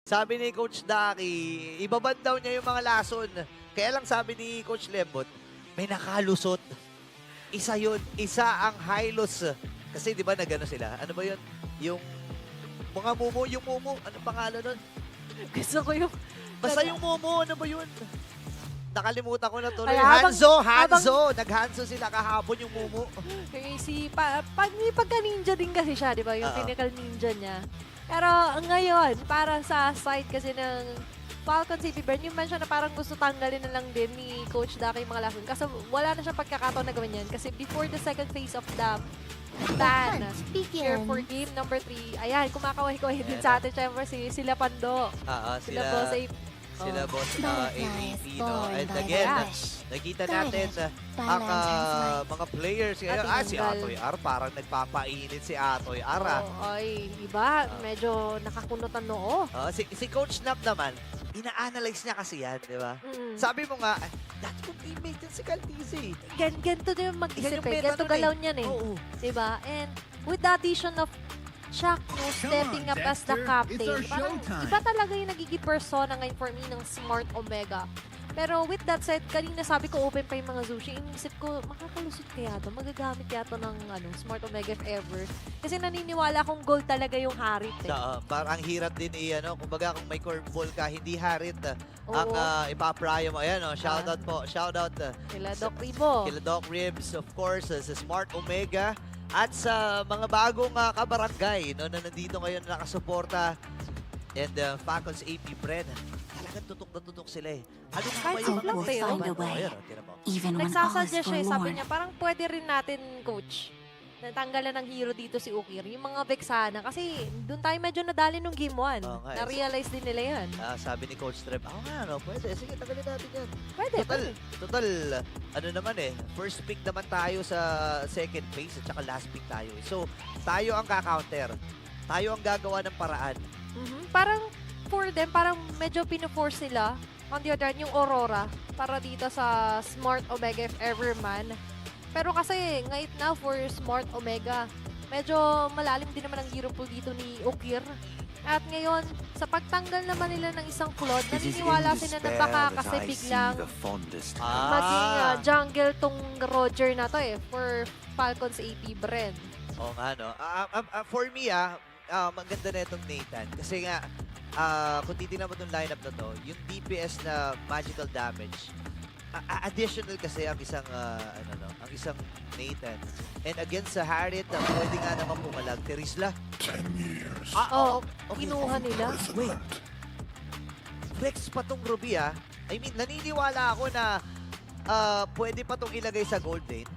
Sabi ni Coach Daki, ibaban daw niya yung mga lason. Kaya lang sabi ni Coach Lembot, may nakalusot. Isa yun, isa ang Hylos. Kasi di ba nagano sila? Ano ba yun? Yung mga mumu, yung mumu. Ano pangalan nun? Gusto ko yung... Basta yung mumu, ano ba yun? Nakalimutan ko na tuloy. Ay, habang- Hanzo! Nag-Hanzo sila kahapon yung mumu. May pagka-ninja din kasi siya, di ba? Yung Oo. pinakal ninja niya. Pero ngayon, para sa side kasi ng Falcon City Burn, yung mention na parang gusto tanggalin na lang din ni Coach Daki yung mga lason. Kasi wala na siya pagkakataon na gawin yan. Kasi before the second phase of the ban, here for game number 3, ayan, kumakaway-kaway din sa atin. Siyempre, sila Pando. Sila Boss Ape. Sila Oh. Boss AVP, no? And Born by again, Rush. nakita natin ang mga players ngayon. Si Tinanggal. Atoy R, parang nagpapainit si Atoy R. ah. Ay, iba. Medyo nakakunot ang noo. Si Coach Nap naman, ina-analyze niya kasi yan, di ba? Mm. Sabi mo nga, dati kong teammate yan si Caltisi. Ganito din yung mag-isip Yan yung eh. meta Ganito nun eh. galaw niyan eh. Oo. Diba? And with the addition of Chuck no stepping up as the Dexter. captain, It's our parang showtime. iba talaga yung nagiging persona ngayon for me ng Smart Omega. Pero with that said, kanina sabi ko open pa yung mga Zushi. Inisip ko, makakalusot kaya to? Magagamit kaya to ng Smart Omega if ever? Kasi naniniwala akong gold talaga yung Harit eh. Parang ang hirap din kumbaga kung may curveball ka, hindi Harit Oo. ang ipaprayo mo. Ayan, shoutout po. Shoutout Kila Doc Ribo. kila Doc Ribs, of course, sa Smart Omega. At sa mga bagong kabarangay na nandito ngayon nakasuporta. And Falcons AP Bren. Talagang tutok na tutok sila eh. Ano nga ba Kahit yung si mga Flop eh, basic oh. naman? Find a way. Ayan, tira mo. Even when all is Nagsasuggest siya, sabi forlorn. niya, parang pwede rin natin, coach, natanggalan ng hero dito si Ukir. Yung mga Vexana. Kasi doon tayo medyo nadali nung game 1. Oo nga, Na-realize din nila yan. Sabi ni Coach Trev, pwede. Sige, tagalin natin yan. Pwede, pwede. Total, ano naman first pick naman tayo sa second phase at saka last pick tayo. So, tayo ang ka-counter. Tayo ang gagawa ng paraan. Parang for them, parang medyo pino-force sila. On the other hand, yung Aurora para dito sa Smart Omega if ever man. Pero kasi, ngayon na for Smart Omega, medyo malalim din naman ang hero pool dito ni Ukir. At ngayon, sa pagtanggal naman nila ng isang Claude, naniniwala sila na baka kasi biglang maging jungle tong Roger na to for Falcons AP Bren. Oo nga, no? For me, maganda na itong Nathan. Kasi nga, kung titignan mo itong lineup na to, yung DPS na magical damage, additional kasi ang isang, ang isang Nathan. And against sa Harit, pwede nga naman pumalag. Terisla. 10 years. Kinuha nila. Wait. Flex pa tong Ruby, I mean, naniniwala ako na pwede pa tong ilagay sa gold lane.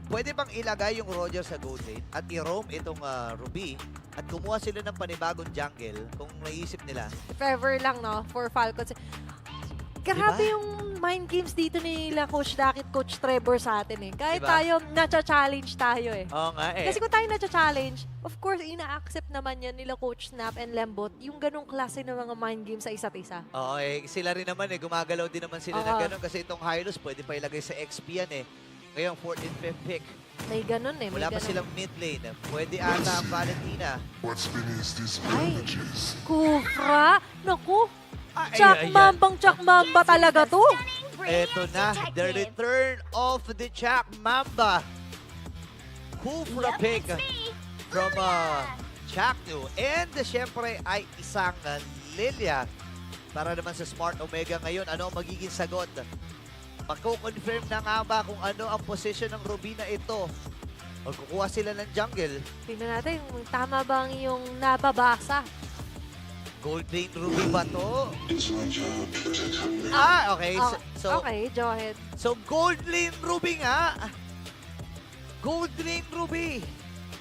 Pwede bang ilagay yung Roger sa gold lane at i-roam itong Ruby at kumuha sila ng panibagong jungle kung naisip nila. If ever lang, no, for Falcons. Grabe yung mind games dito nila Coach Daki at Coach Trevor sa atin eh. Kahit Diba? tayo, nacha-challenge tayo eh. Oo nga Kasi kung tayo nacha-challenge, of course, ina-accept naman yan nila Coach Snap and Lembot yung ganong klase ng mga mind games sa isa't isa. Oo, sila rin naman gumagalaw din naman sila ng Oo. ganun kasi itong Hylos pwede pa ilagay sa XP yan Ngayon, 4th and 5th pick. May ganon eh. May Wala pa ganon. silang mid lane. Pwede ata ang Valentina. What's beneath these Ay. bandages? Kufra! Naku! Ay, Chuck ayan. Mambang Chuck Mamba talaga to! Eto na, the return of the Chuck Mamba. Kufra pick from Chuck New. And syempre ay isang Lilia para naman sa Smart Omega ngayon. Ano ang magiging sagot? Mako-confirm na nga ba kung ano ang position ng Ruby na ito? O kukuha sila ng jungle. Tingnan natin kung tama bang yung nababasa. Gold lane Ruby ba to? Okay. So, Okay, go ahead. so Gold lane Ruby nga. Gold lane Ruby.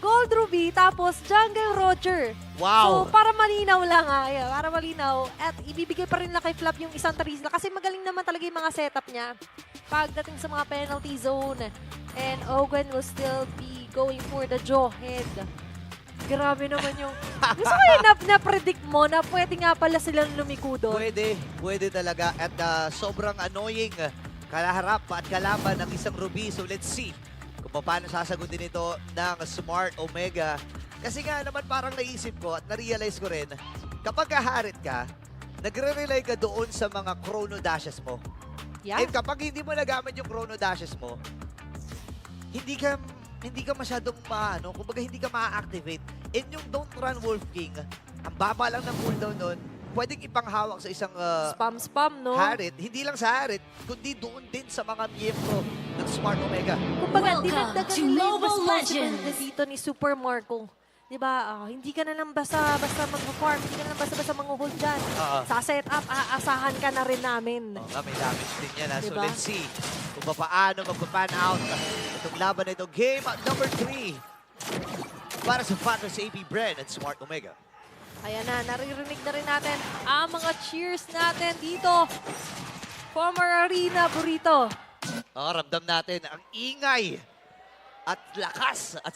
Gold Ruby, tapos Jungle Roger. Wow. So, para malinaw lang para malinaw. At ibibigay pa rin na kay Flap yung isang Terisla kasi magaling naman talaga yung mga setup niya. Pagdating sa mga penalty zone. And Owen will still be going for the jaw head. Grabe naman yung... Gusto ko yung na-predict mo na pwede nga pala silang lumiko doon. Pwede talaga. At sobrang annoying kalaharap at kalaban ng isang Ruby. So let's see kung paano sasagutin ito ng Smart Omega. Kasi nga naman parang naisip ko at na-realize ko rin, kapag kaharit ka, nagre-rely ka doon sa mga chrono dashes mo. Yeah. And kapag hindi mo nagamit yung chrono dashes mo, hindi ka masyadong kumbaga hindi ka ma-activate. And yung Don't Run Wolf King, ang baba lang ng cooldown nun, pwedeng ipanghawak sa isang Spam, no? Harit. Hindi lang sa Harit, kundi doon din sa mga miyembro ng Smart Omega. Kumbaga, Welcome dinagdagan to nila yung Mobile responsibility Legends. dito ni Super Marco. Diba? Hindi ka na lang basta mag-farm, hindi ka na lang basta mag-hold dyan. Sa setup, aasahan ka na rin namin. May damage din yan. So Diba? let's see kung paano magpapan out itong laban na ito. Game number 3 para sa Falcons AP Bren at Smart Omega. Ayan na, naririnig na rin natin ang mga cheers natin dito. Former Arena Burrito. Ramdam natin ang ingay at lakas at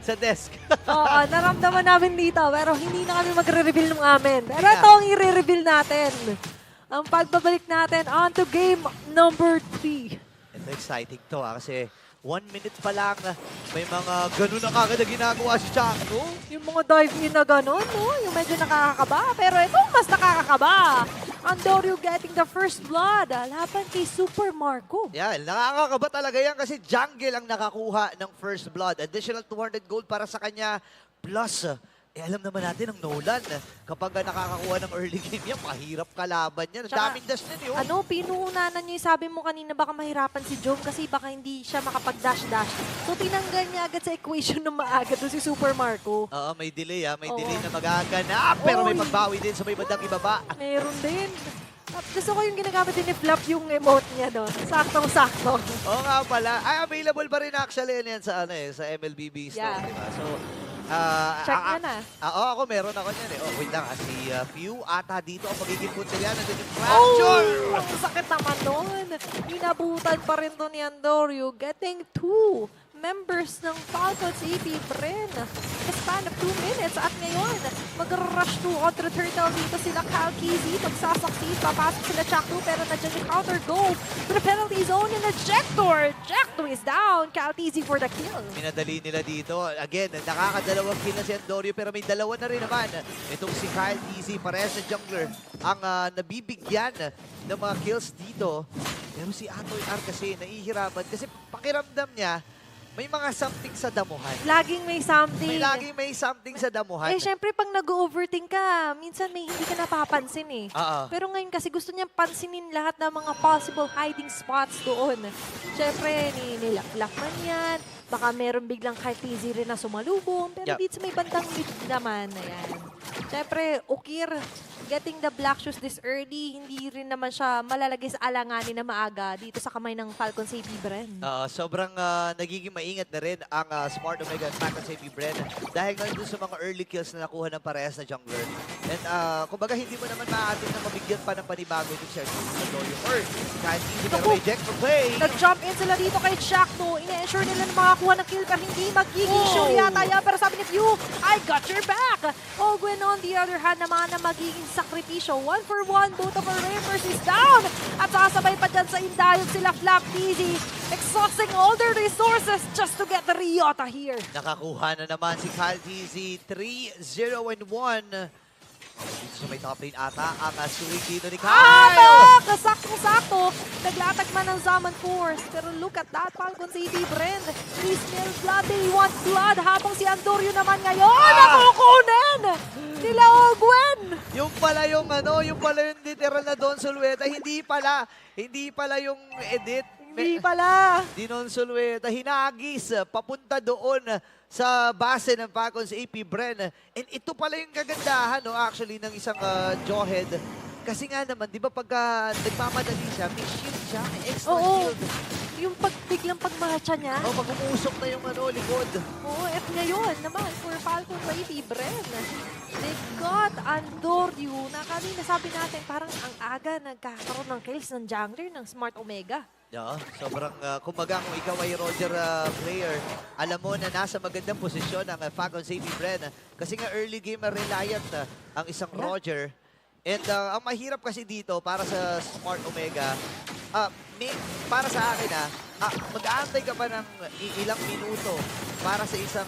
sa desk. Oo, naramdaman namin dito, pero hindi na kami magre-reveal ng amin. Pero Hindi na. ito ang i-reveal natin. Ang pagbabalik natin on to game number 3. Ito exciting to kasi 1 minute pa lang, may mga ganun na kagad na ginagawa si Chakno. Yung mga dive-in na gano'n, no? Yung medyo nakakakaba. Pero ito, mas nakakakaba. Andorio getting the first blood. Laban kay Super Marco. Yan, nakakakaba talaga yan kasi Jungle ang nakakuha ng first blood. Additional 200 gold para sa kanya. Plus, alam naman natin ang Nolan. Kapag nakakakuha ng early game yan, mahirap kalaban yan. Ang Tsaka, daming dash na yun. Pinuunanan niyo yung sabi mo kanina baka mahirapan si Jom kasi baka hindi siya makapag-dash-dash. So tinanggal niya agad sa equation ng maaga doon si Super Marco. Oo, may delay may Oo. delay na magaganap. Pero may Oy. pagbawi din sa may bandang ibaba. Meron din. At gusto ko yung ginagamit din ni Flop yung emote niya doon. Saktong-sakto. Oo nga pala. Available pa rin actually yan sa, sa MLBB store, Yeah. diba? So, Check niya na. ako meron ako niyan wait lang. Si Few ata dito ang magiging punta yan. Nandun yung fracture! Oh! Ang sakit naman nun. Inabutan pa rin to ni Andorio. Getting 2 members ng Falcons AP Bren. In a span of 2 minutes. At ngayon, mag-rush to on turtle dito sila Cal Kizzy. Magsasaksi, papasok sila Chakto. Pero nandiyan yung counter goal to the penalty zone in Ejector. Ejector is down. Cal Kizzy for the kill. Minadali nila dito. Again, nakakadalawang kill na si Andorio pero may dalawa na rin naman. Itong si Kyle Easy, parehas na jungler, ang nabibigyan ng mga kills dito. Pero si Atoy R kasi nahihirapan kasi pakiramdam niya may mga something sa damuhan. Laging may something. Laging may something sa damuhan. Syempre, pag nag-overthink ka, minsan may hindi ka napapansin eh. Oo. Pero ngayon kasi gusto niyang pansinin lahat ng mga possible hiding spots doon. Syempre, nilaklak man yan. Baka meron biglang kahit easy rin na sumalubong. Pero Yup. dito sa may bandang mid naman, ayan. Syempre, Ukir, getting the black shoes this early, hindi rin naman siya malalagay sa alanganin na maaga dito sa kamay ng Falcons AP Bren. Sobrang nagiging maingat na rin ang Smart Omega at Falcons AP Bren dahil ngayon dun sa mga early kills na nakuha ng parehas na jungler. And kumbaga hindi mo naman maaating na mabigyan pa ng panibago yung share sa Andorio or kahit hindi pero Naku! reject for play. Nag-jump in sila dito kay Chakno. Ine-ensure nila na makakuha ng kill pero hindi magiging Oh! sure yata yan. Pero sabi ni Few, I got your back! Ogwen on the other hand naman na magiging sakripisyo. 1-for-1, both of our Ravers is down! At sasabay pa dyan sa indayog sila Flap Easy. Exhausting all their resources just to get the Ryota here. Nakakuha na naman si Kyle TZ 3-0-1. Dito sa may top lane ata ang swing dito ni Kyle. Kasaktong-sakto. Naglatag man ng Zaman Force. Pero look at that, Falcons AP Bren. He smells blood, they want blood. Habang si Andorio naman ngayon, nakukunin! Nila Ogwen! Yung pala yung yung literal na Don Solueta, hindi pala yung edit. Hindi pala. Dinon Solueta, hinagis, papunta doon sa base ng Falcons AP Bren. And ito pala yung kagandahan, actually, ng isang Jawhead. Kasi nga naman, di ba pagka nagmamadali siya, may shield siya, may extra Oo. shield. Yung biglang pagmahatsa niya. Pag umusok na yung likod. Oo, at ngayon naman, for Falcons AP Bren, they got Andorio na kanina sabi natin, parang ang aga nagkakaroon ng kills ng jungler ng Smart Omega. Yeah, sobrang, kumbaga kung ikaw ay Roger player, alam mo na nasa magandang posisyon ang Falcons AP Bren. Kasi nga early game reliant ang isang Yeah. Roger. And ang mahirap kasi dito para sa Smart Omega, para sa akin mag-aantay ka pa ng ilang minuto para sa isang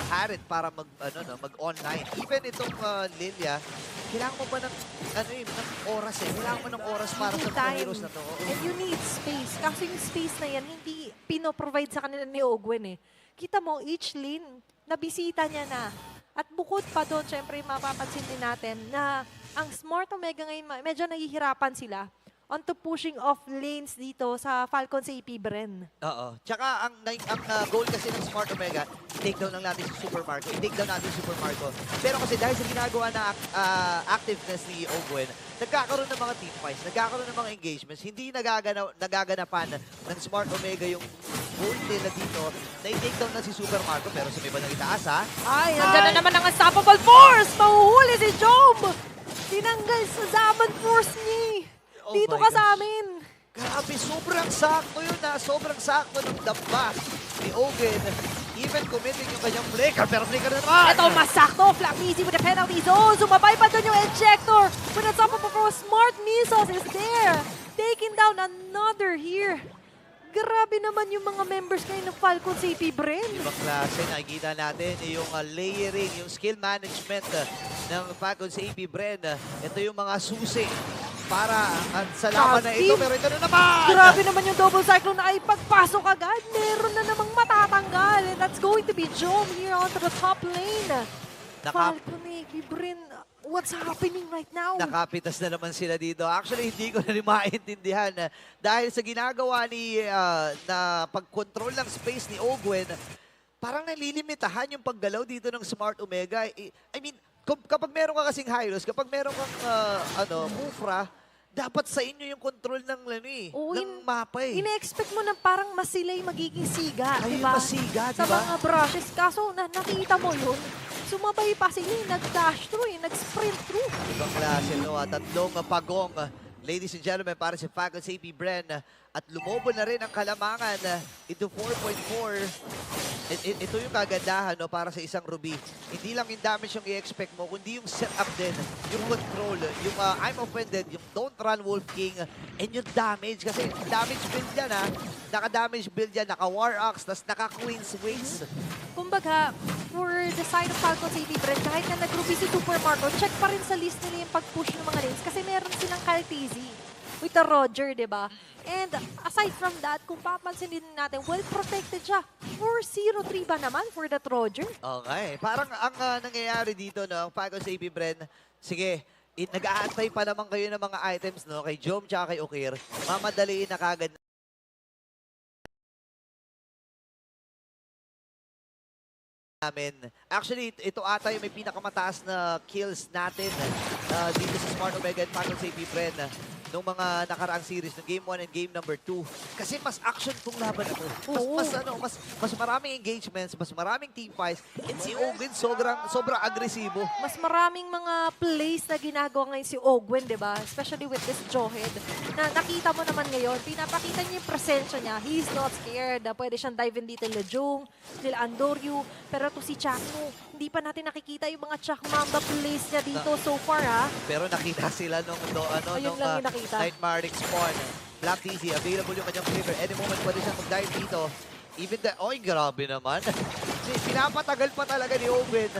Harit para mag-online. Even itong Lilia, kailangan mo pa ng ng oras eh. Kailangan mo ng oras para sa mga heroes na to. Oo. And you need space. Kasi yung space na yan, hindi pinoprovide sa kanila ni Ogwen eh. Kita mo, each lane, nabisita niya na. At bukod pa doon, syempre mapapansin din natin na ang Smart Omega ngayon, medyo nahihirapan sila onto pushing off lanes dito sa Falcon sa AP Bren. Oo. Tsaka ang goal kasi ng Smart Omega, i-take down lang natin si Super Marco. I-take down natin si Super Marco. Pero kasi dahil sa ginagawa na activeness ni Ogwen, nagkakaroon ng mga team fights, nagkakaroon ng mga engagements, hindi nagaganapan ng Smart Omega yung goal nila dito na i-take down na si Super Marco. Pero sa may bandang itaas Ay, nandiyan na naman ang unstoppable force! Mahuhuli si Jom! Tinanggal sa Zaman force niya. Oh Dito my ka sa gosh. amin. Grabe, sobrang sakto yun Sobrang sakto ng damba ni Ogwen. Even committing yung kanyang flicker, pero flicker na naman! Ito, masakto. Flap easy with the penalty zone. Sumabay pa doon yung ejector. With the top of a Smart Missiles is there. Taking down another here. Grabe naman yung mga members ngayon ng Falcon sa AP Bren. Ibang klase, nakikita natin yung layering, yung skill management ng Falcon sa AP Bren. Ito yung mga susi para sa laban na ito, pero ito na naman! Grabe naman yung double cyclone na ay pagpasok agad. Meron na namang matatanggal. And that's going to be Jom here onto the top lane. Falcon AP Bren, what's happening right now? Nakapitas na naman sila dito. Actually, hindi ko na rin maintindihan. Dahil sa ginagawa na pag-control ng space ni Ogwen, parang nalilimitahan yung paggalaw dito ng Smart Omega. I mean, kapag meron ka kasing Hylos, kapag meron kang Mufra, dapat sa inyo yung control ng mapa eh. Ine-expect mo na parang mas sila yung magiging siga, Ayun, diba? masiga, Sa diba? mga brushes. Kaso nakita mo yun, sumabay pa sila, nag-dash through, nag-sprint through. Ibang klase, tatlong pagong. Ladies and gentlemen, para si Falcon sa AP Bren. At lumobo na rin ang kalamangan into 4.4. Ito yung kagandahan para sa isang Ruby. Hindi lang yung damage yung i-expect mo, kundi yung setup din, yung control, yung I'm offended, yung don't run Wolf King, and yung damage. Kasi damage build yan Naka-damage build yan, naka-War Axe, tas naka-Queen's Wings. Kumbaga, for the side of Falcon sa AP Bren, kahit na nag-Ruby si Super Marco, check pa rin sa list nila yung pag-push ng mga lanes kasi meron silang Kaltizi with the Roger, diba? And aside from that, kung papansin din natin, well-protected siya. 4-0-3 ba naman for that Roger? Okay. Parang ang nangyayari dito, ang Falcon sa AP Bren, sige, nag-aantay pa naman kayo ng mga items, kay Jom tsaka kay Okir. Mamadaliin na kagad namin. Actually, ito ata yung may pinakamataas na kills natin dito sa Smart Omega and Falcon sa AP Bren nung mga nakaraang series ng Game 1 and Game number 2. Kasi mas action tong laban na to. Mas maraming engagements, mas maraming team fights, and si Ogwen sobrang agresibo. Mas maraming mga plays na ginagawa ngayon si Ogwen, diba? Especially with this Jawhead. Na nakita mo naman ngayon, pinapakita niya yung presensya niya. He's not scared. Pwede siyang dive in dito nila Jung, nila Andoryu. Pero to si Chakmo, hindi pa natin nakikita yung mga Chak Mamba plays niya dito so far, Pero nakita sila nung Ayun lang yung nakita. Nightmare Spawn. Black TC, available yung kanyang flicker. Any moment pwede siyang mag-dive dito. Even oy, grabe naman. Pinapatagal pa talaga ni Ogwen.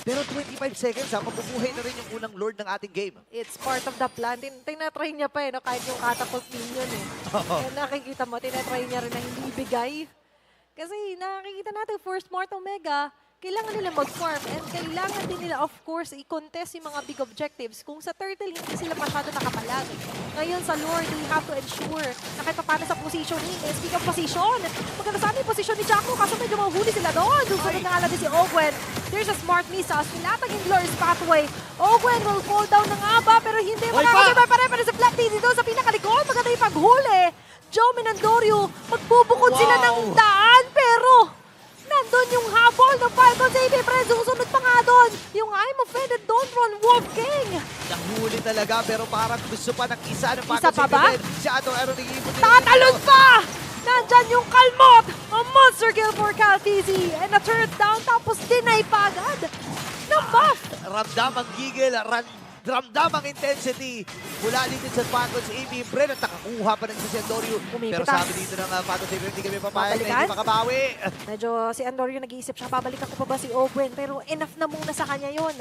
Pero 25 seconds, mabubuhay na rin yung unang lord ng ating game. It's part of the plan. Tinatry niya pa kahit yung catapult minion Kaya nakikita mo, tinatry niya rin na hindi ibigay. Kasi nakikita natin for Smart Omega, kailangan nila mag-farm and kailangan din nila, of course, i-contest yung mga big objectives. Kung sa Turtle, hindi sila masyado nakapalag. Ngayon sa Lord, they have to ensure na kahit paano sa positioning. Speak of position, maganda sana yung position ni Jacko kaso medyo mahuli sila doon. Susunod na nga natin si Ogwen. There's a Smart Missiles. Pinatag yung Glorious Pathway. Ogwen will fall down na nga ba? Pero hindi makakasabay pa rin. Pero sa Flat TZ doon sa pinakalikod, maganda yung paghuli. Joe Minandoryu, magbubukod sila ng daan, pero nandun yung habol ng Falcon sa AP Bren. Susunod pa nga doon yung I'm offended, don't run Wolf King. Nahuli talaga, pero parang gusto pa ng isa ng Isa pa ba? Si Ato Aero nag-iipon din. Tatalon pa! Nandyan yung Kalmot! A monster kill for Kaltizi. And a third down, tapos deny pa agad. Na-buff! Ramdam ang gigil, Ramdam ang intensity mula dito sa Falcons AB. Bren at nakakuha pa rin si Andorio. Pero Kumikitas. sabi dito ng Falcons AB, hindi kami papayag na Babalikan? hindi makabawi. Medyo si Andorio nag-iisip siya, babalikan ko pa ba si Ogwen? Pero enough na muna sa kanya yon.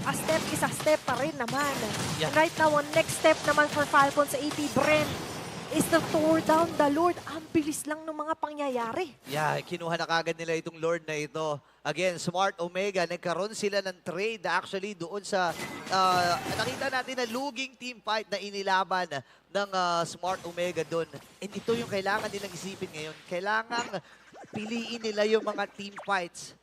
A step is a step pa rin naman. Yeah. And right now, ang next step naman for Falcons sa AP Bren is the tore down the Lord. Ang bilis lang ng mga pangyayari. Yeah, kinuha na kagad nila itong Lord na ito. Again, Smart Omega, nagkaroon sila ng trade actually doon sa, nakita natin na luging team fight na inilaban ng Smart Omega doon. And ito yung kailangan nilang isipin ngayon. Kailangan piliin nila yung mga team fights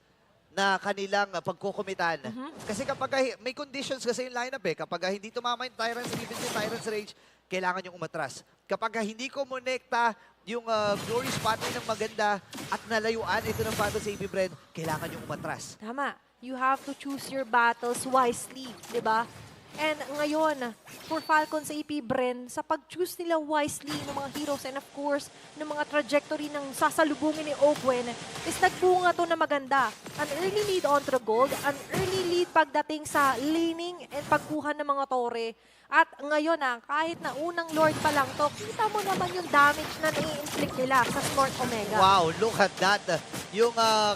na kanilang pagkukumitan. Kasi kapag may conditions kasi yung lineup eh. Kapag hindi tumama yung Tyrant's Defense, yung Tyrant's Rage, kailangan yung umatras. Kapag hindi kumonekta yung Glorious Pathway ng maganda at nalayuan ito ng Falcons AB Bren, kailangan yung umatras. Tama. You have to choose your battles wisely, di ba? And ngayon, for Falcons AP Bren, sa pag-choose nila wisely ng mga heroes and of course, ng mga trajectory ng sasalubungin ni Ogwen, is nagbunga to na maganda. An early lead on the gold, an early lead pagdating sa laning and pagkuha ng mga tore. At ngayon kahit na unang Lord pa lang to, kita mo naman yung damage na nai-inflict nila sa Smart Omega. Wow, look at that. Yung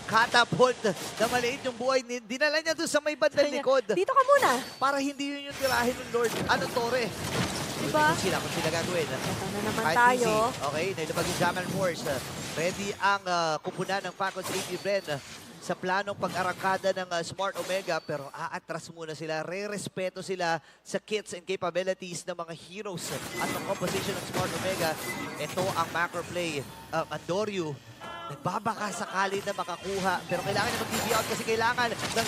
catapult na maliit yung buhay, dinala niya doon sa may bandang likod. Dito ka muna. Para hindi yun yung tirahin ng Lord. Ano, Tore? Diba? Kung sila gagawin. Ito na naman Kahit tayo. easy. Okay, nailabag yung Jackal Force. Ready ang kupunan ng Falcons AB Bren sa planong pag-arangkada ng Smart Omega, pero aatras muna sila. Re-respeto sila sa kits and capabilities ng mga heroes at ng composition ng Smart Omega. Ito ang macro play. Andorio, nagbabaka sakali na makakuha, pero kailangan niya mag-TV out kasi kailangan ng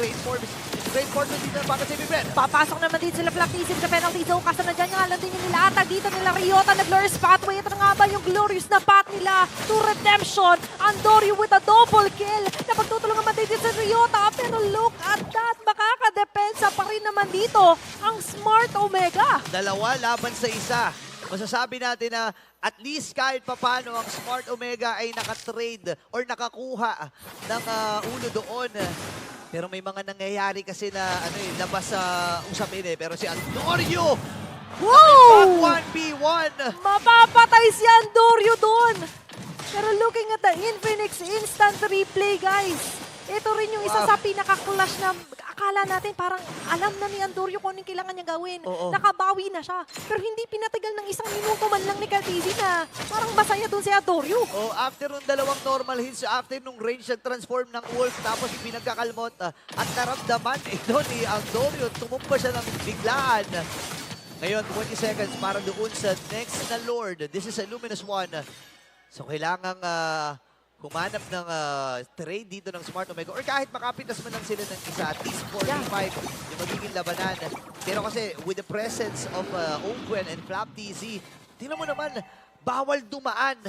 reinforcement dito ng Falcons AB Bren. Papasok naman din sila Flactisip sa penalty zone kasi na dyan yung alam din yung nilatag dito nila Ryota na Glorious Pathway. Ito na nga ba yung Glorious na path nila to redemption. Andorio with a double kill na pagtutulungan man dito sa Ryota. Pero look at that, makakadepensa pa rin naman dito ang Smart Omega. Dalawa laban sa isa. Masasabi natin na at least kahit papano ang Smart Omega ay nakatrade or nakakuha ng ulo doon. Pero may mga nangyayari kasi na labas sa usapin eh. Pero si Andorio, Wow! 1v1. Mapapatay si Andorio doon. Pero looking at the Infinix instant replay, guys. Ito rin yung isa Wow. sa pinaka-clash na akala natin parang alam na ni Andorio kung anong kailangan niya gawin. Oo. Nakabawi na siya. Pero hindi pinatagal ng isang minuto man lang ni Cartesi na parang masaya doon si Andorio. Oh, after nung dalawang normal hits, after nung range transform ng Wolf, tapos pinagkakalmot at naramdaman ito ni Andorio, tumumpa siya ng biglaan. Ngayon, 20 seconds para doon sa next na Lord. This is a Luminous One. So, kailangang humanap ng trade dito ng Smart Omega or kahit makapitas man lang sila ng isa, at least 45 yung magiging labanan. Pero kasi with the presence of Ogwen and Flap TZ, tingnan mo naman, bawal dumaan.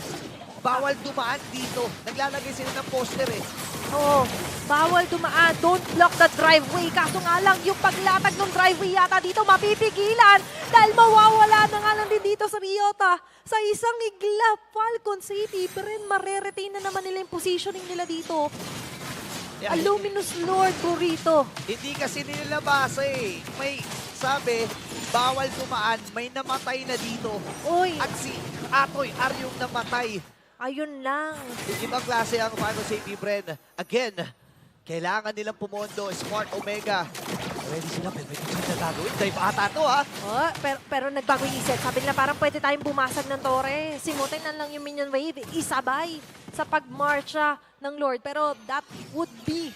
Bawal dumaan dito. Naglalagay sila ng poster eh. Oo, bawal dumaan. Don't block the driveway. Kaso nga lang, yung paglatag ng driveway yata dito mapipigilan dahil mawawala na nga lang din dito sa Ryota. Sa isang iglap, Falcon City, pero rin mareretain na naman nila yung positioning nila dito. Yeah, A Luminous Lord Burrito. hindi kasi nila basa eh. May sabi, bawal dumaan, may namatay na dito. Uy, At si Atoy Aryong namatay. ayun lang. Ibang klase ang Falcons AB Bren. Again, kailangan nilang pumondo. Smart Omega. Ready sila, pero may gusto na gagawin. Dive ata to ha. Oh, pero nagbago yung isip. Sabi nila parang pwede tayong bumasag ng tore. Simutin na lang yung minion wave. Isabay sa pagmarcha ng Lord. Pero that would be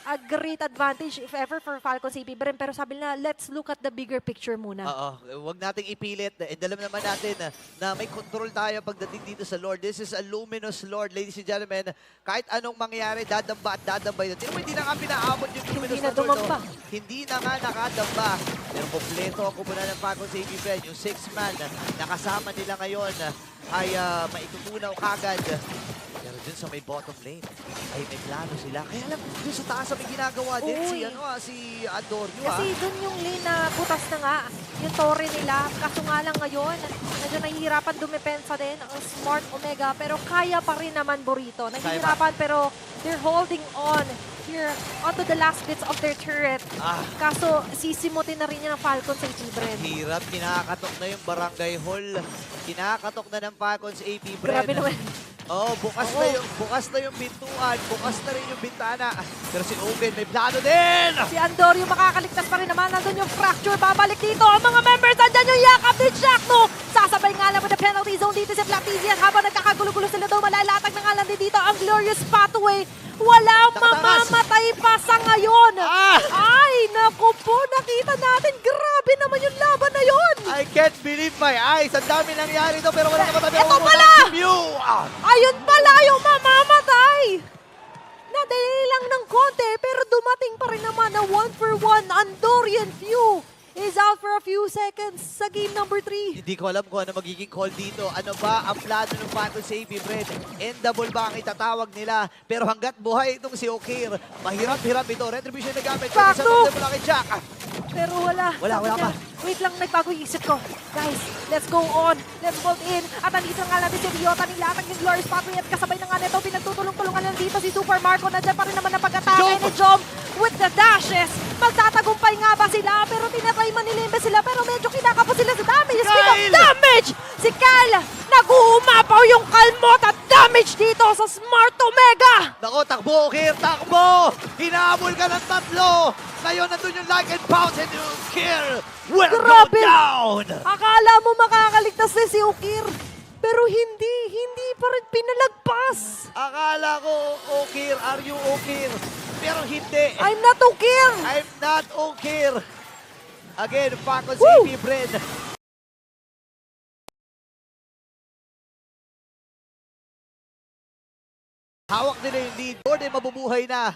a great advantage if ever for Falcons AP Bren. Pero sabi nila, let's look at the bigger picture muna. Oo, wag nating ipilit. And alam naman natin na may control tayo pagdating dito sa Lord. This is a Luminous Lord, ladies and gentlemen. Kahit anong mangyari, dadamba at dadamba yun. Hindi na nga pinaabot yung Luminous na Lord. dumamba. Hindi na nga nakadamba. Pero kompleto ako muna ng Falcons AP Bren. Yung 6-man na kasama nila ngayon ay maitutunaw kagad. Pero dun sa may bottom lane, ay may plano sila. Kaya alam, dun sa taas may ginagawa din Uy. si Andorio. Kasi dun yung lane na butas na nga, yung tore nila. Kaso nga lang ngayon, medyo nahihirapan dumepensa din ang Smart Omega. Pero kaya pa rin naman Burrito. Nahihirapan pero they're holding on. here onto the last bits of their turret. Kaso, sisimutin na rin niya ng Falcons sa Bren. Hirap, kinakatok na yung Barangay Hall. Kinakatok na ng Falcons AP Bren. Grabe naman. Oh, bukas na yung pintuan, bukas na rin yung bintana. Pero si Owen may plano din. Si Andorio makakaligtas pa rin naman. Nandun yung fracture. Babalik dito. Ang mga members, andyan yung yakap ni Jackno. Sasabay nga lang with the penalty zone dito si Flatizian. Habang nagkakagulo-gulo sila daw, malalatag na nga lang din dito ang glorious pathway. Walang Nakatakas. mamamatay pa sa ngayon. Ah! Ay, naku po. Nakita natin. Grabe naman yung laban na yun. I can't believe my eyes. Ang dami nangyari to pero wala naman Ito pala! Ayun pala yung mamamatay. Nadali lang ng konti pero dumating pa rin naman na 1-for-1 Andorian Few is out for a few seconds sa game number 3. Hindi ko alam kung ano magiging call dito. Ano ba ang plano ng Falcons sa AP Bren? Endable ba ang itatawag nila? Pero hanggat buhay itong si Okir, mahirap-hirap ito. Retribution na gamit. Sakto! Isang mula kay Jack. Pero wala. Wala Sabi pa. niya, wait lang, nagbago yung isip ko. Guys, let's go on. Let's bolt in. At nandito nga natin si Ryota, nilatag yung Glorious Pathway at kasabay na nga nito, pinagtutulong-tulungan lang dito si Super Marco. Nandiyan pa rin naman ang pag-atake Jom! ni Jom with the dashes. Magtatagumpay nga ba sila? Pero tinatry manilimbe sila, pero medyo kinakapos sila sa damage. Speak of Kyle! damage! Si Kyle, nag-uumapaw yung kalmot at damage dito sa Smart Omega. Nako, takbo, Okir, takbo! Hinahabol ka ng tatlo! Ngayon, nandun yung like and pounce and you kill! Will go Grabe! down! Akala mo makakaligtas na si Okir. Pero hindi pa rin pinalagpas. Akala ko, Okir, are you Okir? Pero hindi. I'm not Okir. I'm not Okir. Again, Falcons Woo! AP Bren. Hawak nila yung lead. Lord ay mabubuhay na.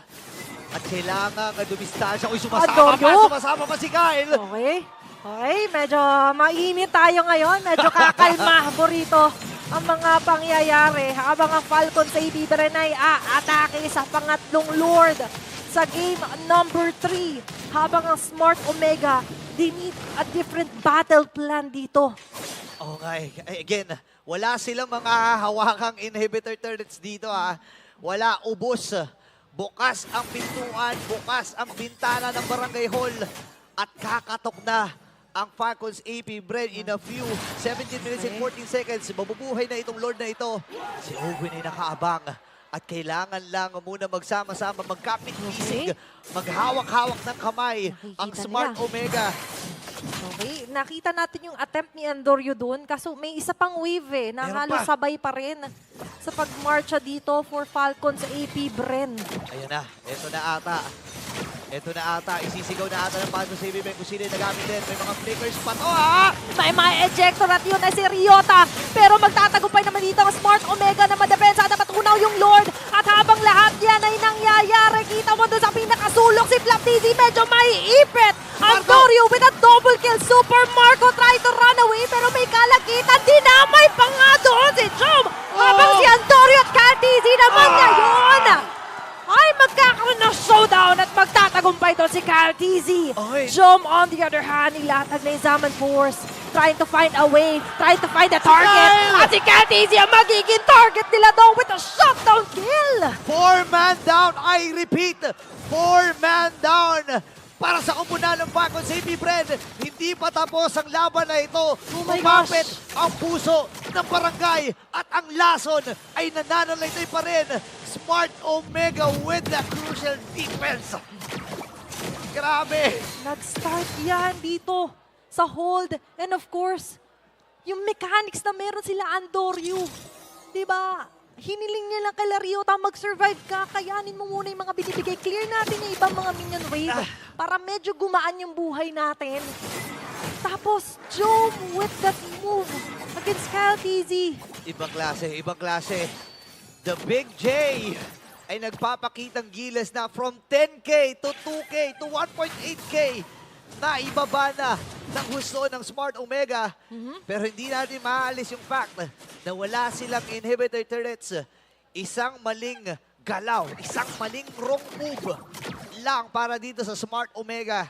At kailangan dumistansya. Uy, sumasama pa si Kyle. Okay. Okay, medyo mainit tayo ngayon. Medyo kakalma, Burrito, ang mga pangyayari. Habang ang Falcons sa Ibiberen ay aatake sa pangatlong Lord sa game number 3. Habang ang Smart Omega, they need a different battle plan dito. Okay, again, wala silang mga hawakang inhibitor turrets dito ha. Wala, ubos. Bukas ang pintuan, bukas ang bintana ng Barangay Hall. At kakatok na ang Falcons AP Bren in a few 17 minutes and 14 seconds. Mabubuhay na itong Lord na ito. Si Owen ay nakaabang. At kailangan lang muna magsama-sama, magkapit-isig, maghawak-hawak ng kamay ang Nakikita Smart nila. Omega. Okay, nakita natin yung attempt ni Andorio doon. Kaso may isa pang wave na Meron halos pa. sabay pa rin sa pagmarcha dito for Falcons AP Bren. Ayun na, eto na ata. Eto na ata, isisigaw na ata ng Falcons AP Bren kung sino yung nagamit din. May mga flickers pa to ha! May mga ejector at yun ay si Ryota. Pero magtatagumpay naman dito ang Smart Omega na madepensa na matunaw yung Lord. At habang lahat yan ay nangyayari, kita mo doon sa pinakasulok si Flaptizi. Medyo may ipit. Andorio with a double kill. Super Marco try to run away pero may kalakitan. Dinamay pa nga doon si Jom. Habang si Andorio at Flaptizi naman ngayon ay magkakaroon ng showdown at magtatagumpay doon si Flaptizi. Okay. Jom on the other hand, nilatag na yung Zaman Force. Trying to find a way, trying to find a target. Kyle! At si Flaptizi ang magiging target nila doon with a shutdown kill. 4-man down, I repeat, 4-man down para sa kumpunan ng Falcons AP Bren. Hindi pa tapos ang laban na ito. my Kumapit gosh. ang puso ng barangay at ang lason ay nananalaytay pa rin. Smart Omega with the crucial defense. Grabe. Nag-start yan dito sa hold. And of course, yung mechanics na meron sila Andorio. Diba? Hiniling niya lang kay Ryota, mag-survive ka, kayanin mo muna yung mga binibigay. Clear natin yung ibang mga minion wave para medyo gumaan yung buhay natin. Tapos, Jom with that move against Kyle TZ. Ibang klase, ibang klase. The Big J ay nagpapakitang gilas na from 10K to 2K to 1.8K na ibaba na ng husto ng Smart Omega. Pero hindi natin maalis yung fact na wala silang inhibitor turrets. Isang maling galaw, isang maling wrong move lang para dito sa Smart Omega.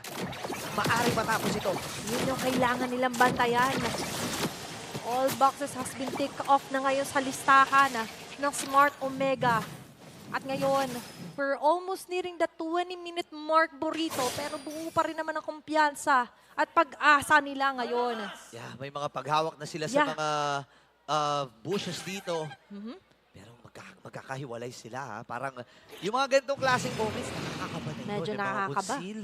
Maari matapos ito. Yun yung kailangan nilang bantayan. All boxes has been ticked off na ngayon sa listahan ng Smart Omega. At ngayon, We're almost nearing the 20-minute mark, Burrito, pero buo pa rin naman ang kumpiyansa at pag-asa nila ngayon. Yeah, may mga paghawak na sila sa Yeah. mga bushes dito. Mhm. Pero magkakahiwalay sila ha. Parang yung mga ganitong klaseng moments, nakakakaba na yun. Medyo Yung mga nakakaba. conceal.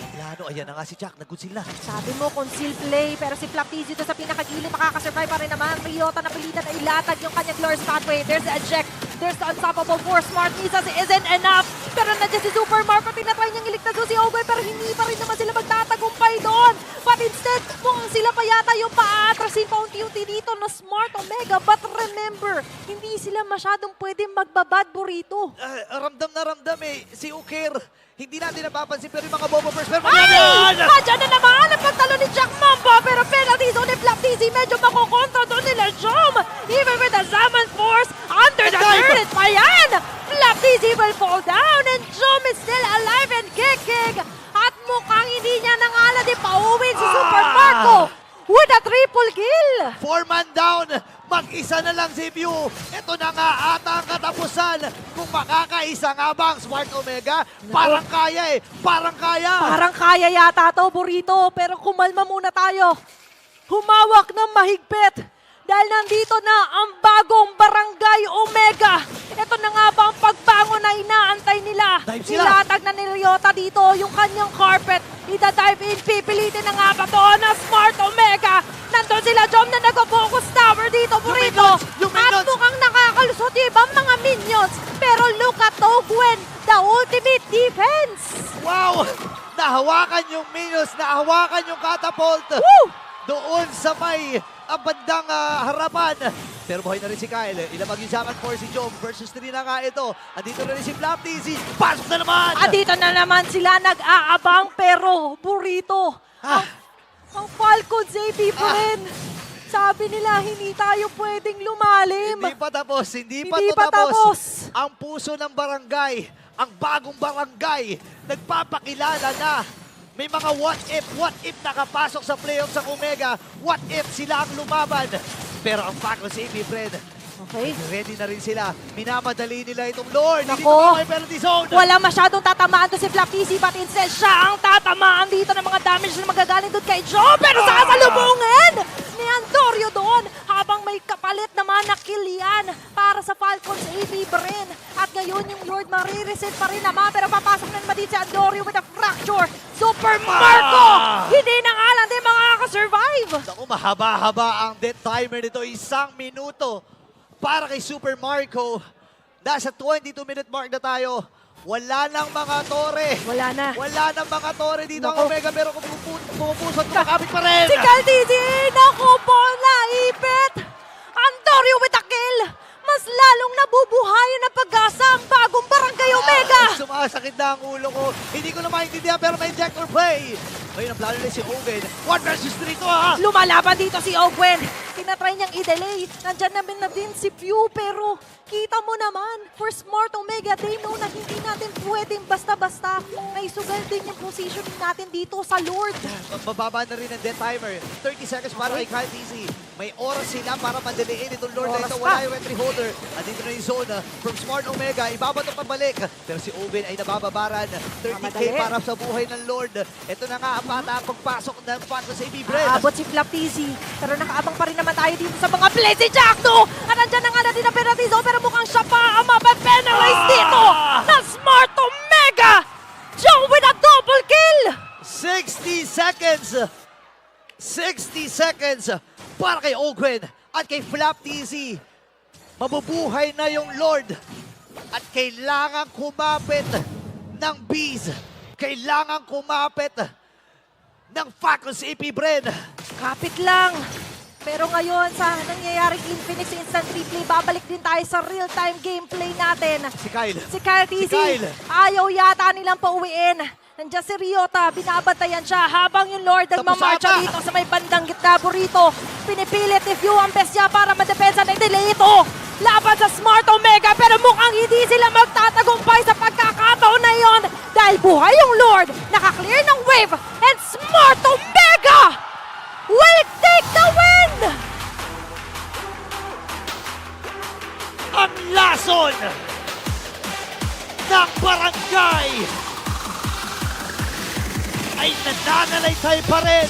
Plano, ayan na nga si Jack, nag-conceal na. Sabi mo, conceal play, pero si Flaptizzi dito sa pinakagilid, makakasurvive pa rin naman. Ryota na pilitan na ilatag yung kanyang glorious pathway. There's the eject. There's the unstoppable force. Smart Misas isn't enough. Pero nandiyan si Super Marco, tinatry niyang iligtas si Ogoy, pero hindi pa rin naman sila magtatagumpay doon. But instead, mukhang sila pa yata yung paatrasin paunti-unti dito na Smart Omega. But remember, hindi sila masyadong pwedeng magbabad, Burrito. Ramdam na ramdam eh. Si Uker, hindi natin napapansin pero yung mga Bobo First. Pero Ay! Nandiyan na naman ang pagtalo ni Jack Mamba, pero penalty zone ni Flaptizzi, medyo makukontra doon nila Jom. Even with the Zaman Force, under the turret pa yan! Flaptizzi will fall down and Jom is still alive and kicking. At mukhang hindi niya nangala di pauwin si Super Marco with a triple kill. 4-man down, mag-isa na lang si View. Ito na nga ata ang katapusan. Kung makakaisa nga ba ang Smart Omega, parang kaya eh. Parang kaya. Parang kaya yata to, Burrito, pero kumalma muna tayo. Humawak ng mahigpit dahil nandito na ang bagong Barangay Omega. Ito na nga ba ang pagbangon na inaantay nila? Dive sila. Nilatag na ni Ryota dito yung kanyang carpet. Ida-dive in, pipilitin na nga ba to na Smart Omega. Nandun sila, Jom, na nag-focus tower dito, Burrito. Yung At minions. mukhang nakakalusot yung ibang mga minions. Pero look at Ogwen, the ultimate defense. Wow! Nahawakan yung minions, nahawakan yung catapult. Woo! Doon sa may bandang harapan. Pero buhay na rin si Kyle. Ilabag yung Zaman for si Jom versus 3 na nga ito. Andito na rin si Flaptizzi. Pasok na naman! At dito na naman sila nag-aabang pero Burrito. Ang Falcons AP pa rin. Sabi nila hindi tayo pwedeng lumalim. Hindi pa tapos, hindi pa Hindi to pa tapos. tapos. Ang puso ng barangay, ang bagong barangay, nagpapakilala na. May mga what if nakapasok sa playoffs sa Omega, what if sila ang lumaban. Pero ang Falcons AP, friend, Okay. ready na rin sila. Minamadali nila itong Lord. Hindi Nako. pa may penalty zone. Wala masyadong tatamaan to si Flaptizzi, but instead siya ang tatamaan dito ng mga damage na magagaling doon kay Joe. Pero sasalubungin ni Andorio doon habang may kapalit naman na kill yan para sa Falcons AP Bren. At ngayon yung Lord marireset pa rin naman, pero papasok na naman dito si Andorio with a fracture. Super Marco! Hindi na nga lang din makakasurvive. Naku, mahaba-haba ang death timer nito. 1 minuto para kay Super Marco. Nasa 22-minute mark na tayo. Wala nang mga tore. Wala na. Wala nang mga tore dito ang Naku. Omega, pero kung pumupusot, kumakapit pa rin. Si Caldidi! Naku po, naipit! Andorio with a kill! Mas lalong nabubuhayan ng pag-asa ang bagong Barangay Omega! Sumasakit na ang ulo ko. Hindi ko na maintindihan, pero may ejector play. Ngayon, ang plano nila si Owen. 1 versus 3 to, ha? Lumalaban dito si Ogwen. Tinatry niyang i-delay. Nandyan naman na din si Pew, pero kita mo naman, for Smart Omega, they know na hindi natin pwedeng basta-basta. Naisugal din yung positioning natin dito sa Lord. Mababa na rin ang death timer. 30 seconds para kay Kyle Dizzy. May oras sila para madaliin itong Lord na Oras ito. pa. Wala yung entry holder. Andito na yung zone from Smart Omega. Ibabato pabalik. Pero si Owen ay nabababaran. 30k Mamadali. para sa buhay ng Lord. Ito na nga ang pata pagpasok ng Pato sa AB Bread. Aabot si Flaptizzi, pero nakaabang pa rin naman tayo dito sa mga play si Jackdo! At nandyan na nga natin ang penalty zone, pero mukhang siya pa ang mapapenalize dito na Smart Omega! Joe with a double kill! 60 seconds. 60 seconds para kay Ogwen at kay Flaptizzi. Mabubuhay na yung Lord at kailangan kumapit ng Bees. Kailangan kumapit ng Falcons AP Bren. Kapit lang. Pero ngayon, sa nangyayaring Infinix Instant Replay, babalik din tayo sa real-time gameplay natin. Si Kyle. Si Kyle Si TC, Kyle. ayaw yata nilang pauwiin. Nandiyan si Ryota, binabantayan siya habang yung Lord nagmamarcha Tapos dito sa may bandang gitna. Burrito, pinipilit ni View ang best niya para madepensa ng delay ito. Laban sa Smart Omega, pero mukhang hindi sila magtatagumpay sa pagkakataon na yon dahil buhay yung Lord, nakaklear ng wave, and Smart Omega will take the win! Ang lason ng barangay ay nananalaysay pa rin